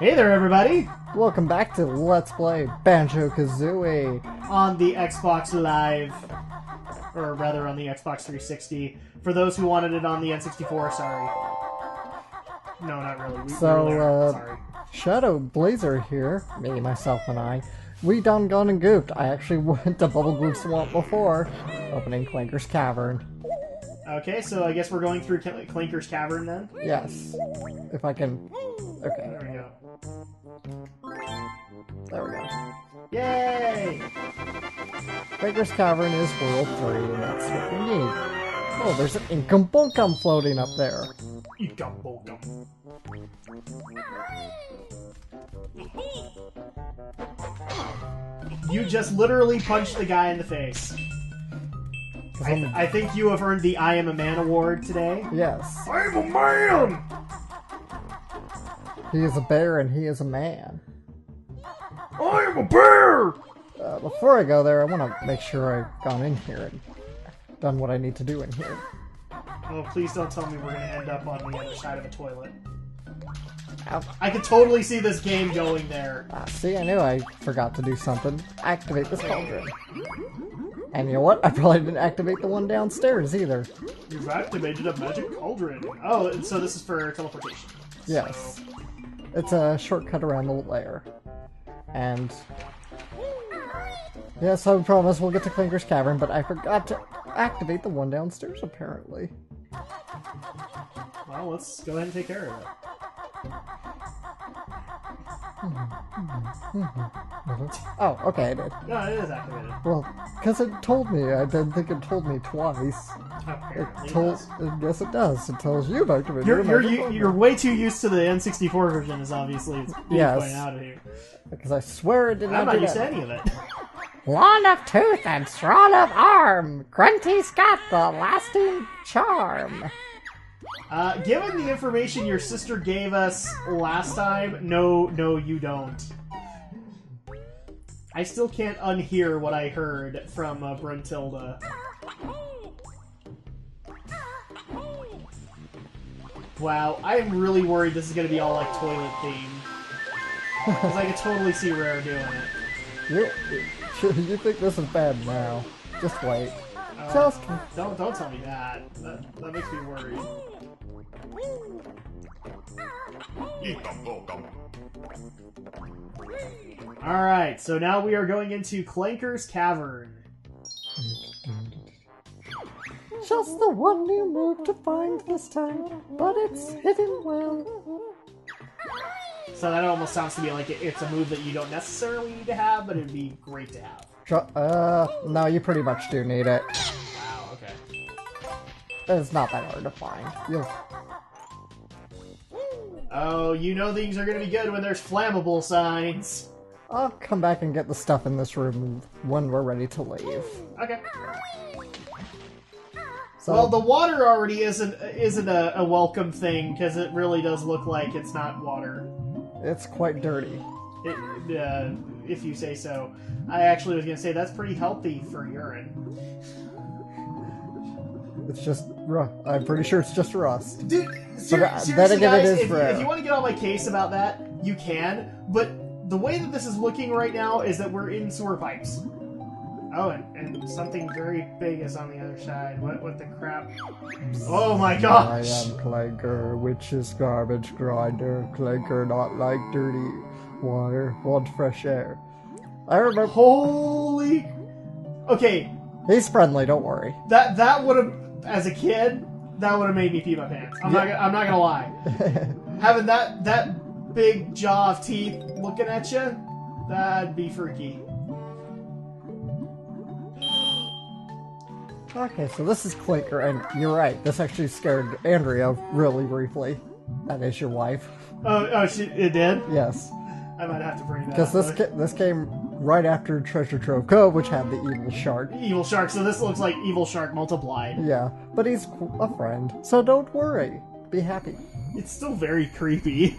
Hey there, everybody! Welcome back to Let's Play Banjo Kazooie On the Xbox Live, or rather on the Xbox 360. For those who wanted it on the N64, sorry. No, not really. We really aren't. Sorry. Shadow Blazer here, me, myself, and I. We done gone and goofed. I actually went to Bubble Glue Swamp before, opening Clanker's Cavern. Okay, so I guess we're going through Clanker's Cavern then? Yes. If I can... Okay. There we go. There we go. Yay! Clanker's Cavern is World 3, and that's what we need. Oh, there's an Inkum Bunkum floating up there. Inkum Bunkum. You just literally punched the guy in the face. I think you have earned the I Am a Man award today. Yes. I'm a man! He is a bear and he is a man. I'm a bear! Before I go there, I want to make sure I've gone in here and done what I need to do in here. Oh, please don't tell me we're going to end up on the other side of a toilet. Ow. I could totally see this game going there. See, I knew I forgot to do something. Activate this cauldron. And you know what? I probably didn't activate the one downstairs either. You've activated a magic cauldron. Oh, and so this is for teleportation. Yes. It's a shortcut around the lair. And... yes, I promise we'll get to Clanker's Cavern, but I forgot to activate the one downstairs, apparently. Well, let's go ahead and take care of it. Oh, okay, I did. No, it is activated. Well, because it told me. I didn't think it told me twice. Apparently It told. Yes, it does. It tells you about it. You're way too used to the N64 version, is obviously being pointed out of here. Because I swear it did not. I'm not used to any of it. Long of tooth and strong of arm, Grunty's got the lasting charm. Given the information your sister gave us last time, no, you don't. I still can't unhear what I heard from Bruntilda. Wow, I am really worried this is going to be all like toilet themed. Because I can totally see Rare doing it. You think this is bad now? Just wait. Just don't tell me that. That makes me worried. Alright, so now we are going into Clanker's Cavern. just the one new move to find this time, but it's hidden well. So that almost sounds to me like it's a move that you don't necessarily need to have, but it'd be great to have. No, you pretty much do need it. Wow, okay. It's not that hard to find. Oh, you know things are going to be good when there's flammable signs. I'll come back and get the stuff in this room when we're ready to leave. Okay. So, well, the water already isn't a welcome thing, because it really does look like it's not water. It's quite dirty. If you say so. I actually was going to say that's pretty healthy for urine. It's just rust. I'm pretty sure it's just rust. Dude, seriously, again, guys, it is rare. if you want to get on my case about that, you can. But the way that this is looking right now is that we're in sewer pipes. Oh, and something very big is on the other side. What the crap? Oh my gosh! I am Clanker, which is garbage grinder. Clanker not like dirty water, want fresh air. I remember. Holy. Okay. He's friendly. Don't worry. That would have, as a kid, that would have made me pee my pants. I'm not gonna lie. Having that big jaw of teeth looking at you, that'd be freaky. Okay, so this is Clanker, and you're right. This actually scared Andrea really briefly. That is your wife. Oh, it did? Yes. I might have to bring that up. Because this came right after Treasure Trove Cove, which had the evil shark. Evil shark, so this looks like evil shark multiplied. Yeah, but he's a friend, so don't worry. Be happy. It's still very creepy.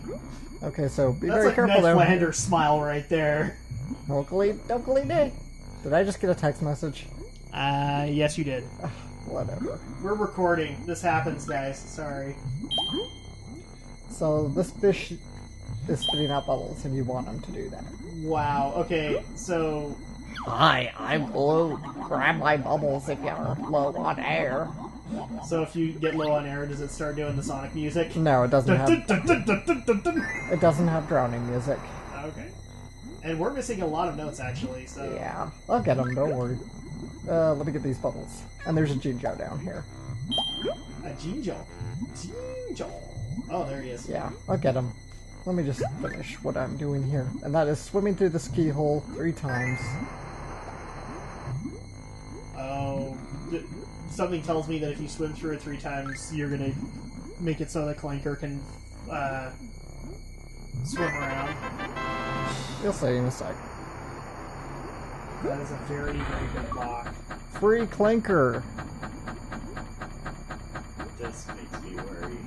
Okay, so be That's very like careful Ned there. Flanders' smile right there. Don't day. Did I just get a text message? Yes you did. Whatever. We're recording. This happens, guys. Sorry. So this fish is spitting out bubbles, and you want him to do that. Wow, okay, so... Hi, I'm Blue. Grab my bubbles if you're low on air. So if you get low on air, does it start doing the Sonic music? No, it doesn't have... It It doesn't have drowning music. Okay. And we're missing a lot of notes, actually, so... Yeah, I'll get them, don't worry. Let me get these bubbles. And there's a Jinjo down here. A Jinjo? Jinjo! Oh, there he is. Yeah, I'll get him. Let me just finish what I'm doing here. And that is swimming through this keyhole 3 times. Oh... Something tells me that if you swim through it 3 times, you're gonna make it so that Clanker can, swim around. You'll see in a sec. That is a very, very good block. Free Clanker! This makes me worry.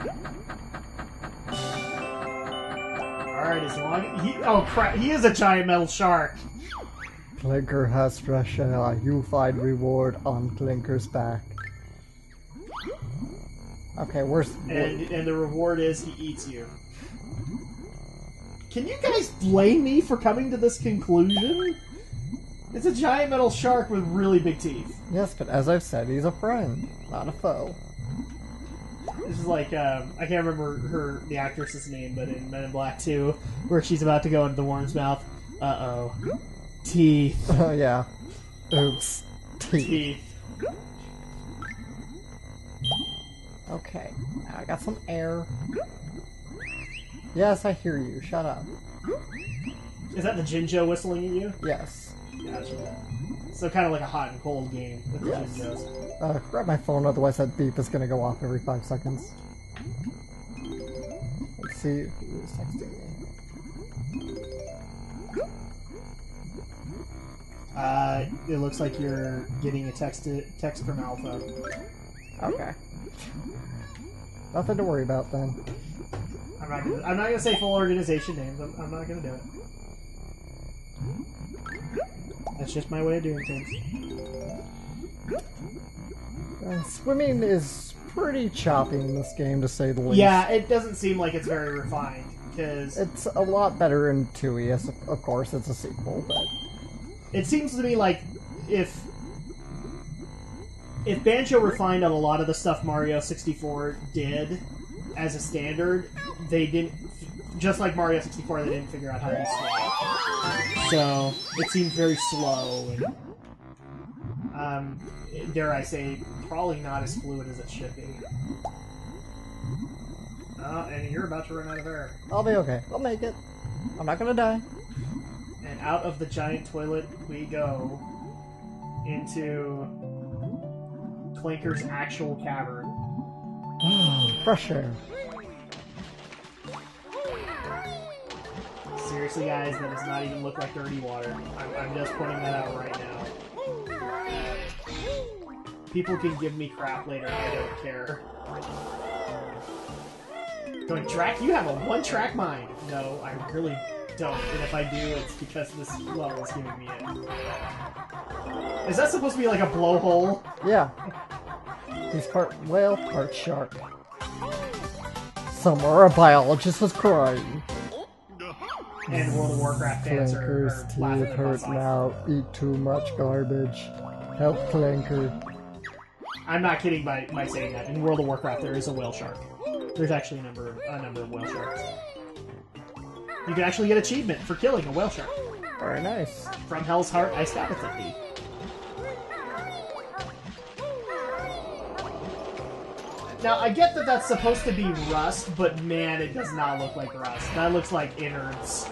Alright, as long as oh crap, he is a giant metal shark! Clanker has fresh air. You find reward on Clanker's back. Okay, where's... And the reward is he eats you. Can you guys blame me for coming to this conclusion? It's a giant metal shark with really big teeth. Yes, but as I've said, he's a friend, not a foe. This is like, I can't remember the actress's name, but in Men in Black 2, where she's about to go into the worm's mouth. Uh-oh. Teeth. Oh, yeah. Oops. Teeth. Okay, now I got some air. Yes, I hear you. Shut up. Is that the Jinjo whistling at you? Yes. Gotcha. So kind of like a hot and cold game with the Yes. Jinjos. Grab my phone, otherwise that beep is gonna go off every 5 seconds. Let's see who's texting me. It looks like you're getting a text from Alpha. Okay. Nothing to worry about then. I'm not gonna say full organization names. I'm not gonna do it. That's just my way of doing things. Swimming is pretty choppy in this game, to say the least. Yeah, it doesn't seem like it's very refined, because... It's a lot better in 2E, yes, of course it's a sequel, but... It seems to me like if Banjo refined on a lot of the stuff Mario 64 did as a standard, they didn't... Just like Mario 64, they didn't figure out how to be slow. So, it seems very slow, and... dare I say, probably not as fluid as it should be. And you're about to run out of air. I'll be okay. I'll make it. I'm not gonna die. And out of the giant toilet we go into Clanker's actual cavern. Fresh air. Seriously, guys, that does not even look like dirty water. I'm just pointing that out right now. People can give me crap later, I don't care. Going, Drak, you have a one-track mind! No, I really don't, and if I do, it's because this level is giving me it. Is that supposed to be like a blowhole? Yeah. He's part whale, part shark. Somewhere a biologist was crying. And World of Warcraft fans are Clanker's laughing teeth at hurt us. now. Eat too much garbage. Help Clanker. I'm not kidding by saying that. In World of Warcraft, there is a whale shark. There's actually a number of whale sharks. You can actually get achievement for killing a whale shark. Very nice. From Hell's Heart, I stab it to thee. Now, I get that that's supposed to be rust, but man, it does not look like rust. That looks like innards.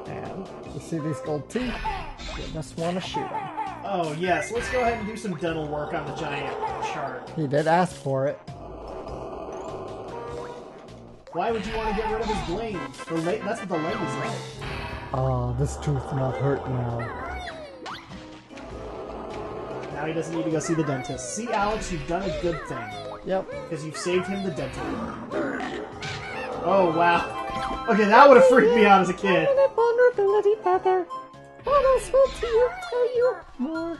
And you see these gold teeth? You just want to shoot them. Oh, yes, let's go ahead and do some dental work on the giant shark. He did ask for it. Why would you want to get rid of his blade? That's what the leg is like. Ah, this tooth not hurt now. Now he doesn't need to go see the dentist. See, Alex, you've done a good thing. Yep. Because you've saved him the dental work. Oh, wow. Okay, that would have freaked me out as a kid. Vulnerability feather. What else will tell you more?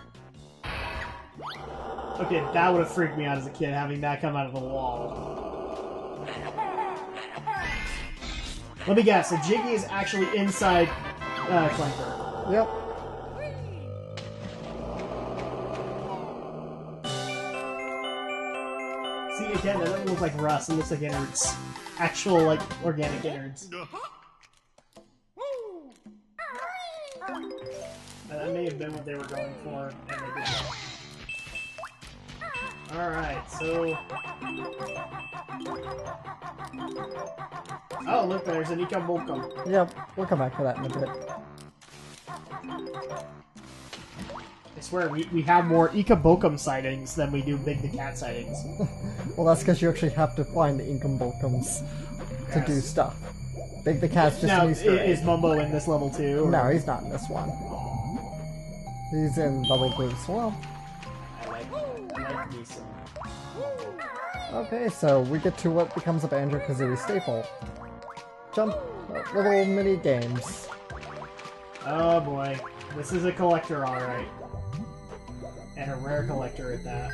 Okay, that would have freaked me out as a kid, having that come out of the wall. Let me guess, a Jiggy is actually inside Clanker. Yep. See, again, that doesn't look like rust, it looks like innards. Actual, like, organic innards. That may have been what they were going for, and they didn't. Alright, so... Oh, look, there's an Ikabolkum. Yep, we'll come back to that in a bit. I swear, we have more Ikabolkum sightings than we do Big the Cat sightings. Well, that's because you actually have to find the Inkumbolkums to do stuff. Big the Cat's just an Easter egg. Is Mumbo in this level too? Or? No, he's not in this one. He's in Bubble Glue Swamp. I like me some. Okay, so we get to what becomes a Banjo Kazooie staple. Jump little mini games. Oh boy. This is a collector, alright. And a rare collector at that.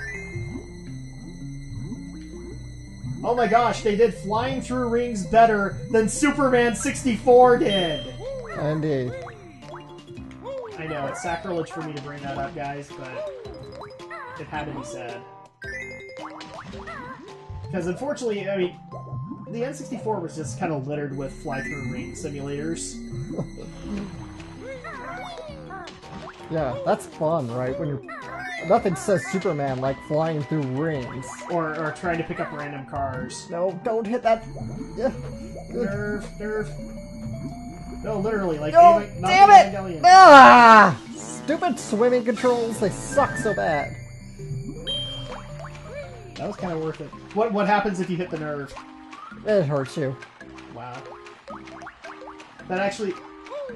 Oh my gosh, they did Flying Through Rings better than Superman 64 did! Indeed. I know, it's sacrilege for me to bring that up, guys, but it had to be said. Because unfortunately, I mean, the N64 was just kind of littered with fly-through ring simulators. Yeah, that's fun, right? When you're... Nothing says Superman like flying through rings. Or trying to pick up random cars. No, don't hit that... Yeah. Nerf. No, literally, like... No, damn it! Ah! Stupid swimming controls, they suck so bad. That was kind of worth it. What happens if you hit the nerve? It hurts you. Wow. That actually...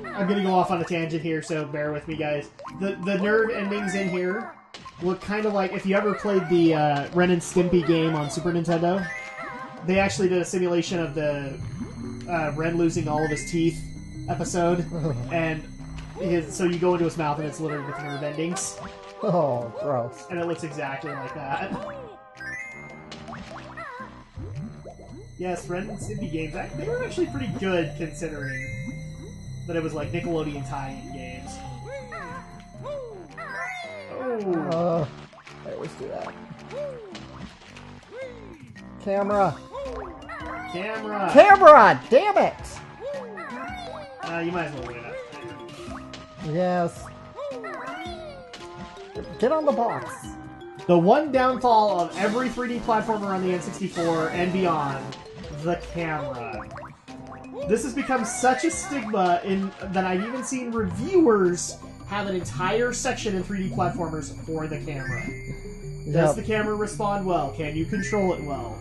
I'm gonna go off on a tangent here, so bear with me, guys. The nerve endings in here look kind of like... If you ever played the Ren and Stimpy game on Super Nintendo, they actually did a simulation of the Ren losing all of his teeth episode, and so you go into his mouth and it's littered with nerve endings. Oh, gross. And it looks exactly like that. Yes, Ren and Stimpy games, they were actually pretty good considering that it was like Nickelodeon tie-in games. Oh. I always do that. Camera! Camera! Camera! Damn it! You might as well win it. Yes. Get on the box. The one downfall of every 3D platformer on the N64 and beyond, the camera. This has become such a stigma that I've even seen reviewers have an entire section in 3D platformers for the camera. Does the camera respond well? Can you control it well?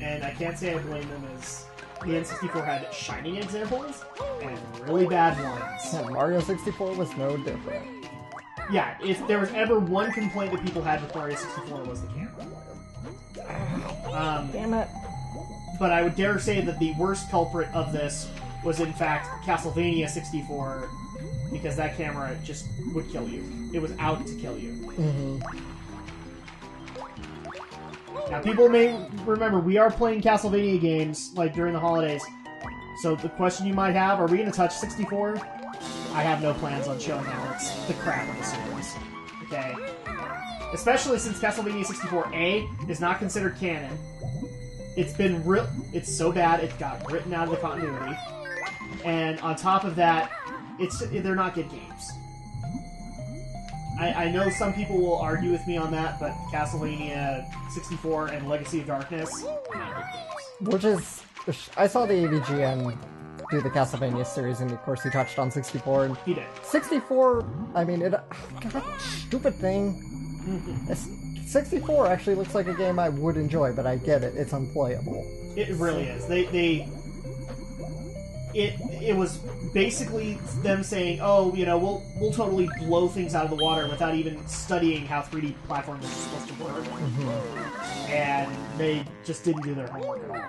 And I can't say I blame them, as the N64 had shining examples and really bad ones. And Mario 64 was no different. Yeah, if there was ever one complaint that people had with Mario 64, it was the camera. Damn it. But I would dare say that the worst culprit of this was, in fact, Castlevania 64, because that camera just would kill you. It was out to kill you. Mm-hmm. Now, people may remember, we are playing Castlevania games, like, during the holidays. So the question you might have, are we going to touch 64? I have no plans on showing Alex the crap of the series. Okay? Especially since Castlevania 64A is not considered canon. It's so bad, it got written out of the continuity. And on top of that, they're not good games. I know some people will argue with me on that, but Castlevania 64 and Legacy of Darkness, not good games. Which is... I saw the AVGN do the Castlevania series, and of course he touched on 64. And he did. 64, I mean, God, stupid thing. 64 actually looks like a game I would enjoy, but I get it. It's unplayable. It really is. It was basically them saying, oh, you know, we'll totally blow things out of the water without even studying how 3D platforms are supposed to work. Mm-hmm. And they just didn't do their homework at all.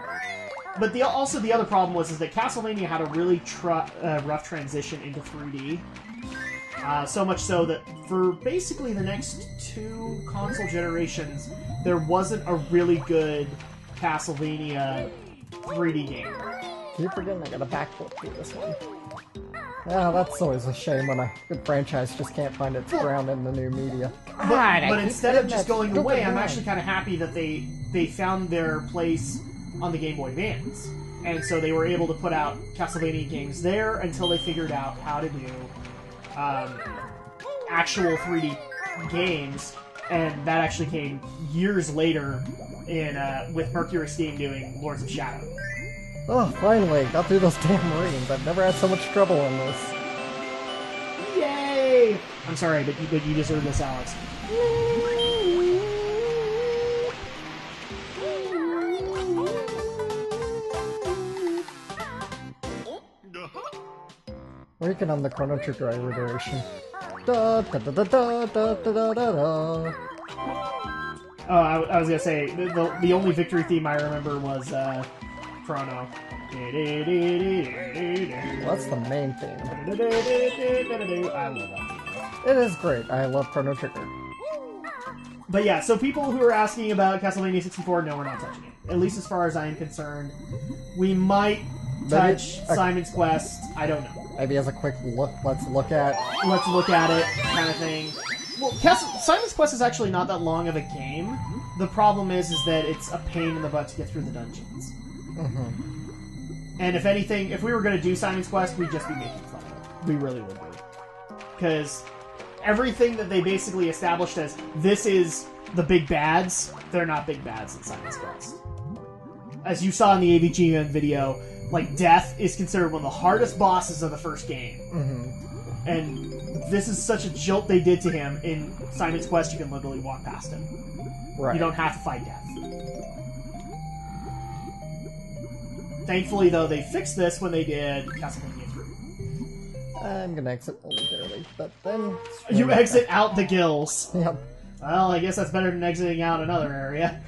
But also the other problem was that Castlevania had a really rough transition into 3D. So much so that for basically the next 2 console generations, there wasn't a really good Castlevania 3D game. Keep forgetting I got a backflip through this one. Yeah, that's always a shame when a good franchise just can't find its ground in the new media. But instead of just going away, I'm actually kind of happy that they found their place on the Game Boy Advance. And so they were able to put out Castlevania games there until they figured out how to do actual 3D games. And that actually came years later with Mercury Steam doing Lords of Shadow. Oh, finally, got through those damn Marines. I've never had so much trouble in this. Yay! I'm sorry, but you deserve this, Alex. Or you can on the Chrono Trigger iteration. Da da da da da da da da da. Oh, I was gonna say the only victory theme I remember was Chrono. That's the main theme. I love that theme. It is great. I love Chrono Trigger. But yeah, so people who are asking about Castlevania 64, no, we're not touching it. At least as far as I'm concerned. We might touch Simon's Quest. I don't know. Maybe as a quick look, let's look at it, kind of thing. Well, Simon's Quest is actually not that long of a game. The problem is that it's a pain in the butt to get through the dungeons. Mm-hmm. And if anything, if we were going to do Simon's Quest, we'd just be making fun of it. We really would be. Because everything that they basically established as, this is the big bads, they're not big bads in Simon's Quest. As you saw in the AVGN video, like, Death is considered one of the hardest bosses of the first game. Mm-hmm. And this is such a jolt they did to him in Simon's Quest, you can literally walk past him. Right. You don't have to fight Death. Thankfully, though, they fixed this when they did Castlevania 3. I'm gonna exit momentarily, but then... You exit out the gills. Yep. Well, I guess that's better than exiting out another area.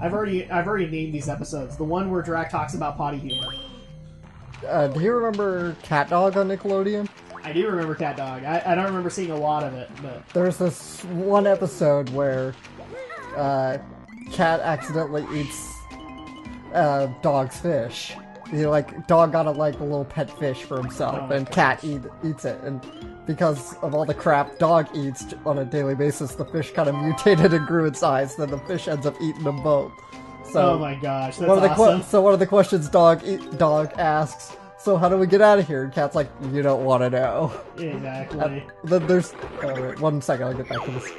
I've already named these episodes. The one where Drak talks about potty humor. Do you remember Cat Dog on Nickelodeon? I do remember Cat Dog. I don't remember seeing a lot of it, but... There's this one episode where Cat accidentally eats Dog's fish. Dog got a little pet fish for himself, and Cat eats it, and because of all the crap Dog eats on a daily basis, the fish kind of mutated and grew in size, then the fish ends up eating them both. So, oh my gosh, that's awesome. So one of the questions Dog asks, so how do we get out of here? And Cat's like, you don't want to know. Exactly. Then there's... wait, 1 second, I'll get back to this.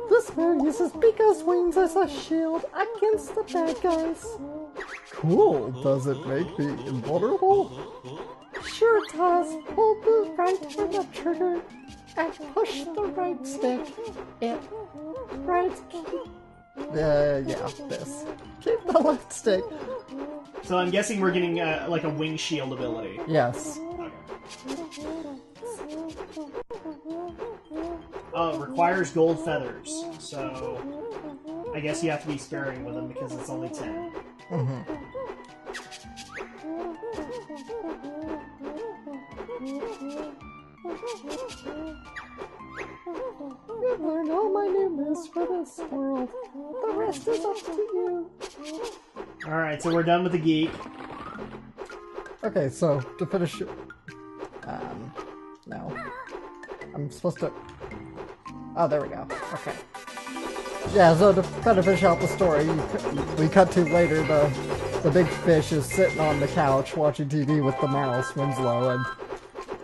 This man uses Pico's wings as a shield against the bad guys. Cool. Does it make me invulnerable? Sure it does. Hold the right trigger trigger and push the right stick. Yeah, this. Keep the left stick. So I'm guessing we're getting like a wing shield ability. Yes. Okay. Oh, it requires gold feathers, so I guess you have to be sparing with them because it's only 10. Mm-hmm. You've learned all my new moves for this world. The rest is up to you. Alright, so we're done with the geek. Okay, so to finish... no. I'm supposed to... Oh, there we go. Okay. Yeah, so to kind of finish out the story, we cut to later, the big fish is sitting on the couch watching TV with the mouse, Winslow,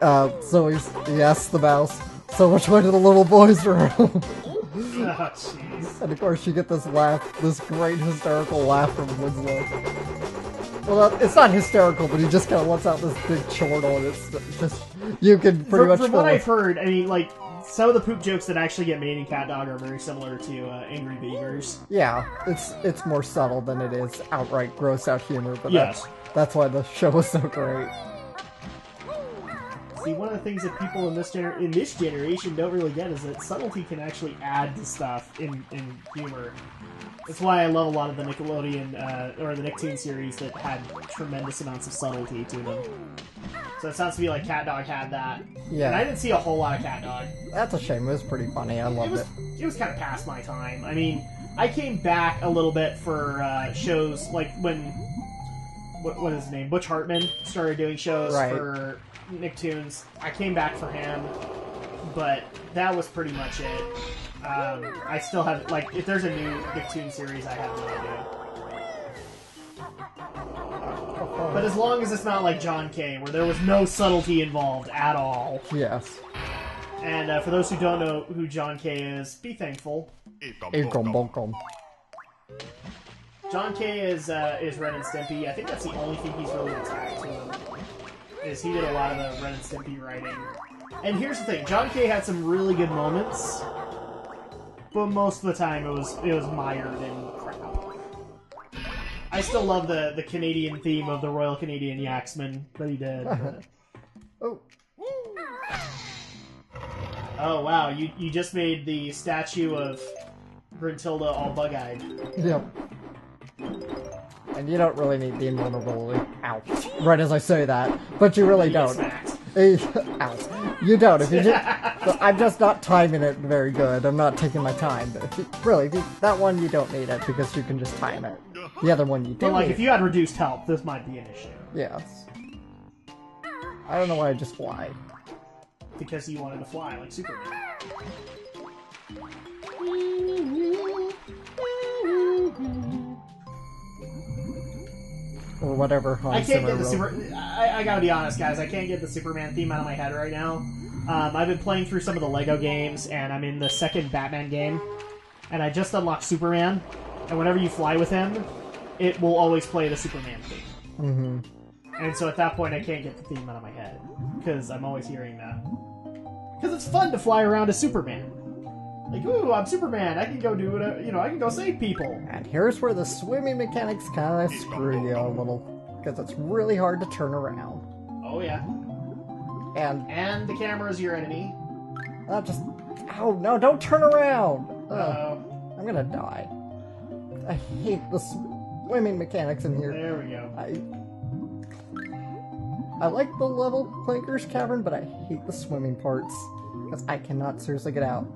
and so he asks the mouse, so which way to the little boy's room? Oh, jeez. And of course you get this laugh, this great hysterical laugh from Winslow. Well, it's not hysterical, but he just kind of lets out this big chortle, and it's just, you can pretty much... From what I've heard, I mean, like, some of the poop jokes that actually get made in Cat Dog are very similar to Angry Beavers. Yeah, it's more subtle than it is outright gross out humor, but yes. that's why the show was so great. See, one of the things that people in this generation don't really get is that subtlety can actually add to stuff in humor. That's why I love a lot of the Nickelodeon, or the Nicktoon series that had tremendous amounts of subtlety to them. So it sounds to me like Cat Dog had that. Yeah. And I didn't see a whole lot of Cat Dog. That's a shame. It was pretty funny. I loved it. It was kind of past my time. I mean, I came back a little bit for shows like when what is his name? Butch Hartman started doing shows for Nicktoons. I came back for him, but that was pretty much it. I still have, like, if there's a new Nicktoons series, I have no idea. But as long as it's not like John K, where there was no subtlety involved at all. Yes. And for those who don't know who John K is, be thankful. John K is Ren and Stimpy. I think that's the only thing he's really attached to. Is he did a lot of the Ren and Stimpy writing. And here's the thing, John K had some really good moments, but most of the time it was mired in crap. I still love the Canadian theme of the Royal Canadian Yaxman that he did. Oh. Oh wow, you just made the statue of Gruntilda all bug-eyed. Yep. And you don't really need the invulnerability. Ow. Right as I say that. But you really don't. Ow. You don't. If you just, I'm just not timing it very good. I'm not taking my time. But if you, really, that one you don't need it because you can just time it. The other one you do. But like, if you had reduced health, this might be an issue. Yes. I don't know why I just fly. Because you wanted to fly like Superman. Or whatever. I can't get the I gotta be honest, guys. I can't get the Superman theme out of my head right now. I've been playing through some of the Lego games, and I'm in the second Batman game, and I just unlocked Superman. And whenever you fly with him, it will always play the Superman theme. Mm-hmm. And so at that point, I can't get the theme out of my head because I'm always hearing that. Because it's fun to fly around as Superman. Like, ooh, I'm Superman. I can go do whatever, I can go save people. And here's where the swimming mechanics kind of screw you a little, because it's really hard to turn around. Oh yeah. And the camera is your enemy. Oh no! Don't turn around. Uh-oh. I'm gonna die. I hate the swimming mechanics in here. There we go. I like the level Clanker's Cavern, but I hate the swimming parts because I cannot seriously get out.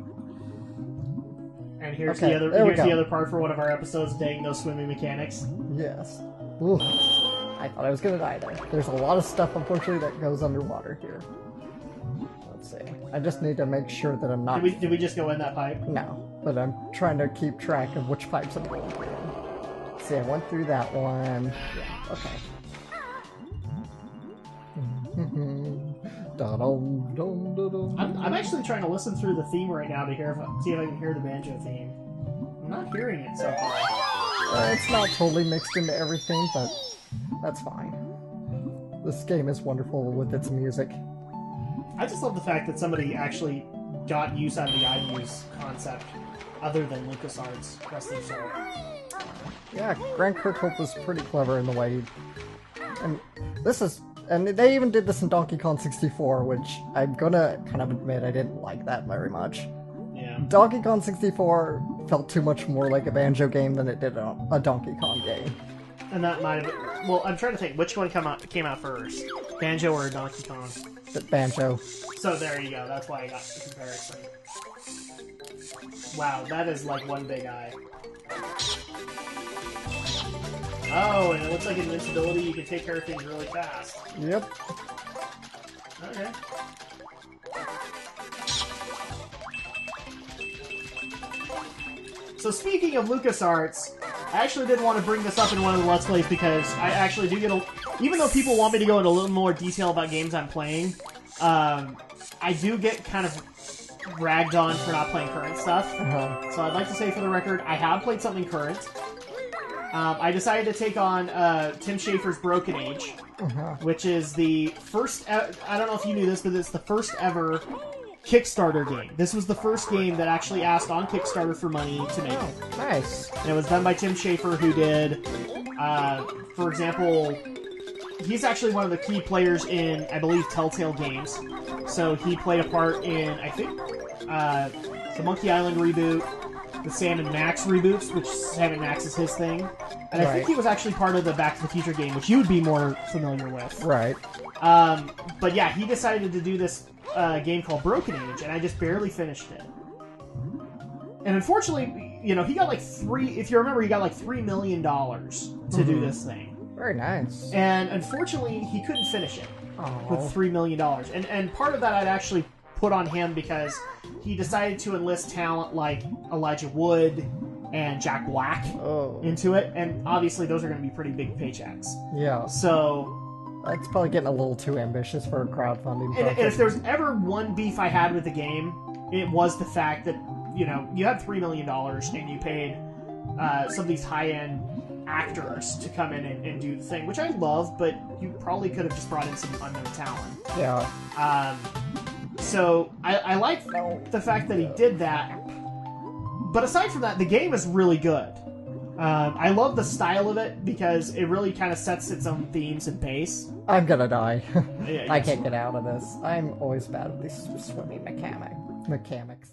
And here's the other part for one of our episodes, dang those swimming mechanics. Yes. Ooh. I thought I was gonna die there. There's a lot of stuff, unfortunately, that goes underwater here. Let's see. I just need to make sure that I'm not... Did we just go in that pipe? No, but I'm trying to keep track of which pipes I'm going through. Let's see, I went through that one. Yeah, okay. I'm actually trying to listen through the theme right now to see if I can hear the banjo theme. I'm not hearing it so far. It's not totally mixed into everything, but that's fine. This game is wonderful with its music. I just love the fact that somebody actually got use out of the iMuse concept, other than LucasArts, rest their soul. Yeah, Grant Kirkhope was pretty clever in the way and they even did this in Donkey Kong 64, which I'm gonna kind of admit I didn't like that very much. Yeah. Donkey Kong 64 felt too much more like a Banjo game than it did a Donkey Kong game. And that might have been... Well, I'm trying to think, which one came out first? Banjo or Donkey Kong? Banjo. So there you go, that's why I got the comparison. Wow, that is like one big eye. Oh, and it looks like invincibility, you can take care of things really fast. Yep. Okay. So speaking of LucasArts, I actually did want to bring this up in one of the Let's Plays because I actually do get even though people want me to go into a little more detail about games I'm playing, I do get kind of ragged on for not playing current stuff. So I'd like to say for the record, I have played something current. I decided to take on Tim Schafer's Broken Age, which is the first... I don't know if you knew this, but it's the first ever Kickstarter game. This was the first game that actually asked on Kickstarter for money to make it. Nice. And it was done by Tim Schafer, who did, for example... He's actually one of the key players in, I believe, Telltale games. So he played a part in, I think, the Monkey Island reboot, the Sam and Max reboots, which Sam and Max is his thing. And I think he was actually part of the Back to the Future game, which you would be more familiar with. Right. But yeah, he decided to do this game called Broken Age, and I just barely finished it. And unfortunately, you know, he got like if you remember, he got like $3 million to do this thing. Very nice. And unfortunately, he couldn't finish it with $3 million. And part of that I'd actually put on him because he decided to enlist talent like Elijah Wood and Jack Black into it. And obviously, those are going to be pretty big paychecks. Yeah. So... That's probably getting a little too ambitious for a crowdfunding project. And if there's ever one beef I had with the game, it was the fact that, you know, you had $3 million and you paid some of these high-end actors to come in and do the thing, which I love, but you probably could have just brought in some unknown talent. Yeah. So I like the fact that he did that. But aside from that, the game is really good. I love the style of it because it really kind of sets its own themes and pace. I'm gonna die. Yeah, I can't get out of this. I'm always bad at these swimming mechanics.